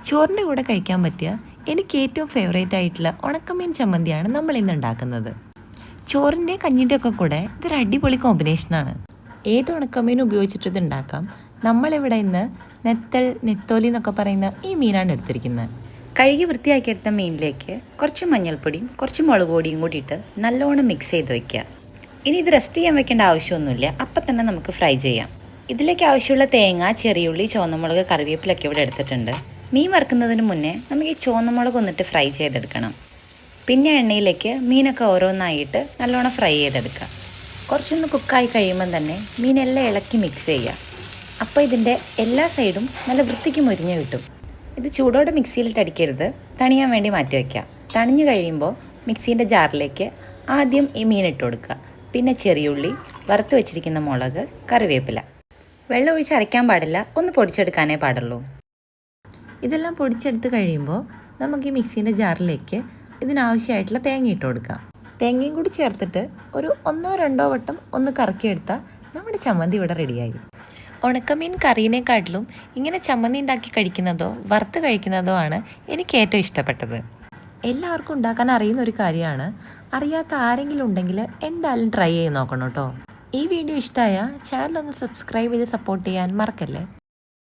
ചോറിൻ്റെ കൂടെ കഴിക്കാൻ പറ്റിയ എനിക്ക് ഏറ്റവും ഫേവറേറ്റ് ആയിട്ടുള്ള ഉണക്കമീൻ ചമ്മന്തിയാണ് നമ്മൾ ഇന്ന് ഉണ്ടാക്കുന്നത്. ചോറിൻ്റെ കഞ്ഞിൻ്റെ ഒക്കെ കൂടെ ഇതൊരു അടിപൊളി കോമ്പിനേഷനാണ്. ഏത് ഉണക്കമീൻ ഉപയോഗിച്ചിട്ട് ഇത് ഉണ്ടാക്കാം. നമ്മളിവിടെ ഇന്ന് നെത്തോലി എന്നൊക്കെ പറയുന്ന ഈ മീനാണ് എടുത്തിരിക്കുന്നത്. കഴുകി വൃത്തിയാക്കിയെടുത്ത മീനിലേക്ക് കുറച്ച് മഞ്ഞൾപ്പൊടിയും കുറച്ച് മുളക് പൊടിയും കൂടിയിട്ട് നല്ലോണം മിക്സ് ചെയ്ത് വയ്ക്കുക. ഇനി ഇത് റെസ്റ്റ് ചെയ്യാൻ വെക്കേണ്ട ആവശ്യമൊന്നുമില്ല, അപ്പം തന്നെ നമുക്ക് ഫ്രൈ ചെയ്യാം. ഇതിലേക്ക് ആവശ്യമുള്ള തേങ്ങ, ചെറിയുള്ളി, ചുവന്നമുളക്, കറിവേപ്പിലൊക്കെ ഇവിടെ എടുത്തിട്ടുണ്ട്. മീൻ വറുക്കുന്നതിന് മുന്നേ നമുക്ക് ഈ ചുവന്നമുളക് ഒന്നിട്ട് ഫ്രൈ ചെയ്തെടുക്കണം. പിന്നെ എണ്ണയിലേക്ക് മീനൊക്കെ ഓരോന്നായിട്ട് നല്ലോണം ഫ്രൈ ചെയ്തെടുക്കുക. കുറച്ചൊന്ന് കുക്കായി കഴിയുമ്പം തന്നെ മീനെല്ലാം ഇളക്കി മിക്സ് ചെയ്യുക. അപ്പോൾ ഇതിൻ്റെ എല്ലാ സൈഡും നല്ല വൃത്തിക്ക് മുരിഞ്ഞ് കിട്ടും. ഇത് ചൂടോടെ മിക്സിയിലിട്ട് അടിക്കരുത്, തണിയാൻ വേണ്ടി മാറ്റി വയ്ക്കുക. തണിഞ്ഞ് കഴിയുമ്പോൾ മിക്സീൻ്റെ ജാറിലേക്ക് ആദ്യം ഈ മീനിട്ട് കൊടുക്കുക. പിന്നെ ചെറിയുള്ളി, വറുത്ത് വെച്ചിരിക്കുന്ന മുളക്, കറിവേപ്പില. വെള്ളം ഒഴിച്ച് അരയ്ക്കാൻ പാടില്ല, ഒന്ന് പൊടിച്ചെടുക്കാനേ പാടുള്ളൂ. ഇതെല്ലാം പൊടിച്ചെടുത്ത് കഴിയുമ്പോൾ നമുക്ക് ഈ മിക്സീൻ്റെ ജാറിലേക്ക് ഇതിനാവശ്യമായിട്ടുള്ള തേങ്ങ ഇട്ട് കൊടുക്കാം. തേങ്ങയും കൂടി ചേർത്തിട്ട് ഒരു 1-2 വട്ടം ഒന്ന് കറക്കിയെടുത്താൽ നമ്മുടെ ചമ്മന്തി ഇവിടെ റെഡിയായി. ഉണക്കമീൻ കറീനെക്കാട്ടിലും ഇങ്ങനെ ചമ്മന്തി ഉണ്ടാക്കി കഴിക്കുന്നതോ വറുത്ത് കഴിക്കുന്നതോ ആണ് എനിക്ക് ഏറ്റവും ഇഷ്ടപ്പെട്ടത്. എല്ലാവർക്കും ഉണ്ടാക്കാൻ അറിയുന്ന ഒരു കാര്യമാണ്. അറിയാത്ത ആരെങ്കിലും ഉണ്ടെങ്കിൽ എന്തായാലും ട്രൈ ചെയ്ത് നോക്കണം കേട്ടോ. ഈ വീഡിയോ ഇഷ്ടമായ ചാനൽ ഒന്ന് സബ്സ്ക്രൈബ് ചെയ്ത് സപ്പോർട്ട് ചെയ്യാൻ മറക്കല്ലേ.